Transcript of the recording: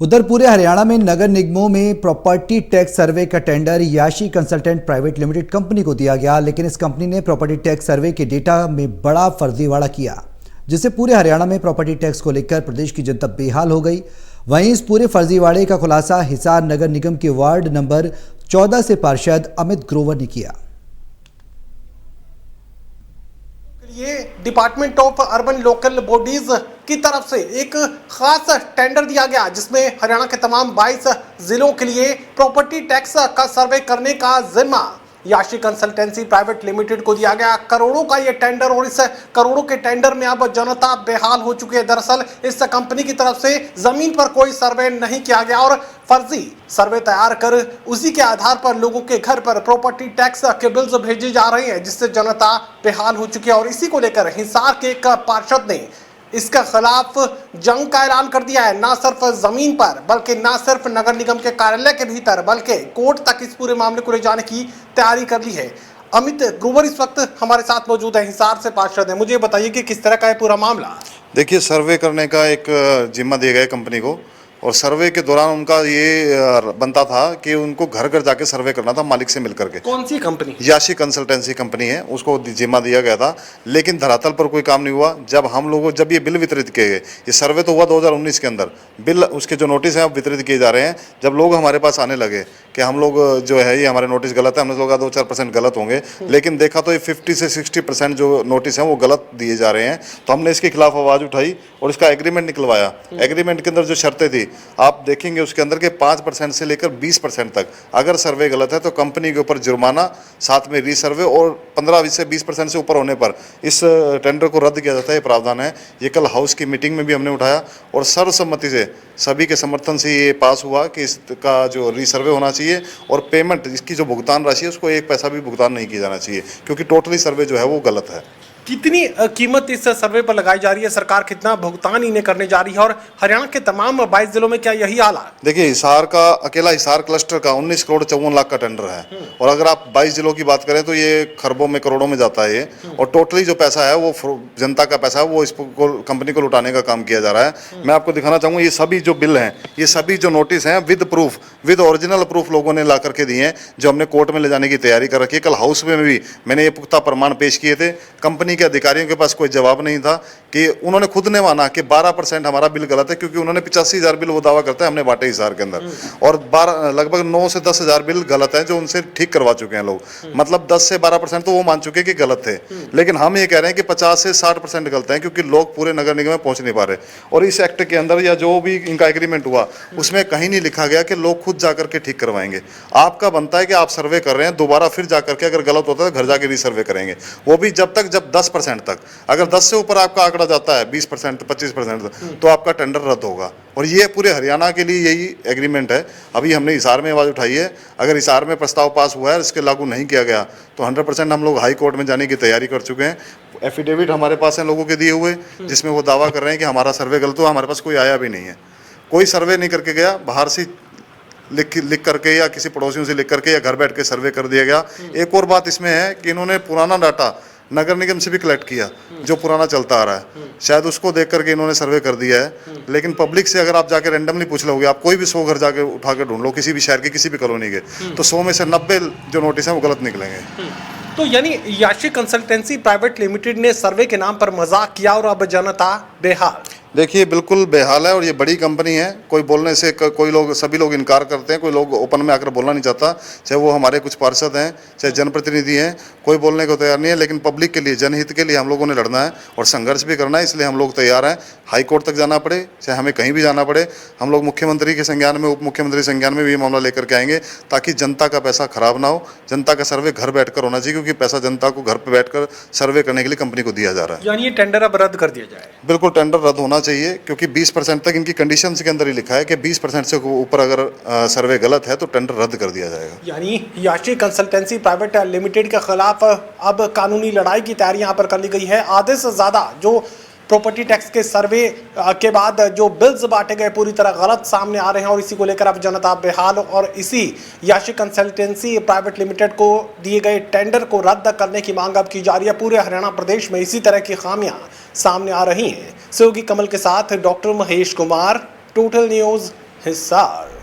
उधर पूरे हरियाणा में नगर निगमों में प्रॉपर्टी टैक्स सर्वे का टेंडर याशी कंसल्टेंट प्राइवेट लिमिटेड कंपनी को दिया गया, लेकिन इस कंपनी ने प्रॉपर्टी टैक्स सर्वे के डेटा में बड़ा फर्जीवाड़ा किया, जिससे पूरे हरियाणा में प्रॉपर्टी टैक्स को लेकर प्रदेश की जनता बेहाल हो गई। वहीं इस पूरे फर्जीवाड़े का खुलासा हिसार नगर निगम के वार्ड नंबर 14 से पार्षद अमित ग्रोवर ने किया। ये department of urban local bodies की तरफ से एक खास टेंडर दिया गया, जिसमें हरियाणा के तमाम 22 जिलों के लिए प्रॉपर्टी टैक्स का सर्वे करने का जिम्मा याशी कंसल्टेंसी प्राइवेट लिमिटेड को दिया गया। करोड़ों का ये टेंडर, और इस करोड़ों के टेंडर में अब जनता बेहाल हो चुकी है। दरअसल इस कंपनी की तरफ से जमीन पर कोई सर्वे नहीं किया गया और फर्जी सर्वे तैयार कर उसी के आधार पर लोगों के घर पर प्रॉपर्टी टैक्स के बिल्स भेजे जा रहे हैं, जिससे जनता बेहाल हो चुकी है। और इसी को लेकर हिसार के एक पार्षद ने इसके खिलाफ जंग का ऐलान कर दिया है। ना सिर्फ जमीन पर, बल्कि ना सिर्फ नगर निगम के कार्यालय के भीतर, बल्कि कोर्ट तक इस पूरे मामले को ले जाने की तैयारी कर ली है। अमित ग्रोवर इस वक्त हमारे साथ मौजूद है, हिसार से पार्षद है। मुझे बताइए कि किस तरह का है पूरा मामला। देखिए, सर्वे करने का एक जिम्मा दिया गया कंपनी को, और सर्वे के दौरान उनका ये बनता था कि उनको घर घर जाके सर्वे करना था मालिक से मिलकर के। कौन सी कंपनी? याशी कंसल्टेंसी कंपनी है, उसको जिम्मा दिया गया था, लेकिन धरातल पर कोई काम नहीं हुआ। जब ये बिल वितरित किए गए, ये सर्वे तो हुआ 2019 के अंदर, बिल उसके जो नोटिस हैं अब वितरित किए जा रहे हैं। जब लोग हमारे पास आने लगे कि हम लोग जो है ये हमारे नोटिस गलत है, हमने सोचा 2-4% गलत होंगे, लेकिन देखा तो ये 50 से 60% जो नोटिस हैं वो गलत दिए जा रहे हैं। तो हमने इसके खिलाफ आवाज़ उठाई और इसका एग्रीमेंट निकलवाया। एग्रीमेंट के अंदर जो शर्तें थी आप देखेंगे उसके अंदर के 5% से लेकर 20% तक अगर सर्वे गलत है तो कंपनी के ऊपर जुर्माना, साथ में रीसर्वे, और 15 से 20% से ऊपर होने पर इस टेंडर को रद्द किया जाता है। ये प्रावधान है। ये कल हाउस की मीटिंग में भी हमने उठाया और सर्वसम्मति से सभी के समर्थन से ये पास हुआ कि इसका जो रीसर्वे होना चाहिए और पेमेंट, इसकी जो भुगतान राशि है उसको 1 पैसा भी भुगतान नहीं किया जाना चाहिए, क्योंकि टोटली सर्वे जो है वो गलत है। कितनी कीमत इस सर्वे पर लगाई जा रही है? सरकार कितना भुगतान इन्हें करने जा रही है? और हरियाणा के तमाम 22 जिलों में क्या यही हाल है? देखिए, हिसार का अकेला हिसार क्लस्टर का 19 करोड़ 54 लाख का टेंडर है, और अगर आप 22 जिलों की बात करें तो ये खरबों में, करोड़ों में जाता है ये। और टोटली जो पैसा है वो जनता का पैसा है, वो इसको कंपनी को लुटाने का काम किया जा रहा है। मैं आपको दिखाना चाहूँगा, ये सभी जो बिल हैं, ये सभी जो नोटिस हैं with proof, with original proof लोगों ने ला करके दिए हैं, जो हमने कोर्ट में ले जाने की तैयारी कर रखी है। कल हाउस में भी मैंने ये पुख्ता प्रमाण पेश किए थे। कंपनी के अधिकारियों के पास कोई जवाब नहीं था कि उन्होंने खुद ने माना कि 12% हमारा बिल गलत है, क्योंकि उन्होंने 85,000 बिल वो दावा करता है हमने बांटे हिसार के अंदर, और लगभग 9 से 10,000 बिल गलत हैं जो उनसे ठीक करवा चुके हैं लोग। मतलब 10 से 12% तो वो मान चुके हैं कि गलत थे, लेकिन हम ये कह रहे हैं कि 50 से 60% गलत हैं, क्योंकि लोग पूरे नगर निगम में पहुंच नहीं पा रहे। और इस एक्ट के अंदर या जो भी इनका एग्रीमेंट हुआ उसमें कहीं नहीं लिखा गया कि लोग खुद जाकर के ठीक करवाएंगे। आपका बनता है कि आप सर्वे कर रहे हैं, दोबारा फिर जाकर के अगर गलत होता है तो घर जाके रीसर्वे करेंगे, वो भी जब 10% तक। अगर 10 से ऊपर आपका आंकड़ा जाता है 20%, 25%, तो आपका टेंडर रद्द होगा। और ये पूरे हरियाणा के लिए यही एग्रीमेंट है। अभी हमने हिसार में आवाज़ उठाई है, अगर हिसार में प्रस्ताव पास हुआ है, इसके लागू नहीं किया गया तो 100% हम लोग हाई कोर्ट में जाने की तैयारी कर चुके हैं। एफिडेविट हमारे पास हैं लोगों के दिए हुए, जिसमें वो दावा कर रहे हैं कि हमारा सर्वे गलत हुआ। हमारे पास कोई आया भी नहीं है, कोई सर्वे नहीं करके गया, बाहर से लिख करके या किसी पड़ोसियों से लिख करके या घर बैठ के सर्वे कर दिया गया। एक और बात इसमें है कि इन्होंने पुराना डाटा नगर निगम से भी कलेक्ट किया, जो पुराना चलता आ रहा है, शायद उसको देख करके इन्होंने सर्वे कर दिया है। लेकिन पब्लिक से अगर आप जाके रैंडमली पूछ लोगे, आप कोई भी 100 घर जाके उठा के ढूंढ लो, किसी भी शहर के किसी भी कॉलोनी के, तो 100 में से 90 जो नोटिस हैं वो गलत निकलेंगे। तो यानी याशी कंसल्टेंसी प्राइवेट लिमिटेड ने सर्वे के नाम पर मजाक किया और अब जनता बेहाल। देखिए, बिल्कुल बेहाल है, और ये बड़ी कंपनी है। कोई बोलने से कोई लोग, सभी लोग इनकार करते हैं, कोई लोग ओपन में आकर बोलना नहीं चाहता, चाहे वो हमारे कुछ पार्षद हैं, चाहे जनप्रतिनिधि हैं, कोई बोलने को तैयार नहीं है। लेकिन पब्लिक के लिए, जनहित के लिए हम लोगों ने लड़ना है और संघर्ष भी करना है, इसलिए हम लोग तैयार हैं। हाई कोर्ट तक जाना पड़े, चाहे हमें कहीं भी जाना पड़े, हम लोग मुख्यमंत्री के संज्ञान में, उप मुख्यमंत्री संज्ञान में भी ये मामला लेकर के आएंगे, ताकि जनता का पैसा खराब ना हो। जनता का सर्वे घर बैठकर होना चाहिए, क्योंकि पैसा जनता को घर पर बैठकर सर्वे करने के लिए कंपनी को दिया जा रहा है। यानी ये टेंडर अब रद्द कर दिया जाए? बिल्कुल, टेंडर रद्द होना चाहिए, क्योंकि 20% तक इनकी कंडीशंस के अंदर ही लिखा है कि 20% से ऊपर अगर सर्वे गलत है तो टेंडर रद्द कर दिया जाएगा। यानी याशी कंसल्टेंसी प्राइवेट लिमिटेड के खिलाफ अब कानूनी लड़ाई की तैयारी यहाँ पर कर ली गई है। आधे से ज़्यादा जो प्रॉपर्टी टैक्स के सर्वे के बाद जो बिल्स बांटे गए पूरी तरह गलत सामने आ रहे हैं, और इसी को लेकर अब जनता बेहाल। और इसी याशी कंसल्टेंसी प्राइवेट लिमिटेड को दिए गए टेंडर को रद्द करने की मांग अब की जा रही है। पूरे हरियाणा प्रदेश में इसी तरह की खामियां सामने आ रही हैं। सहयोगी कमल के साथ doctor Mahesh Kumar, total news, Hisar.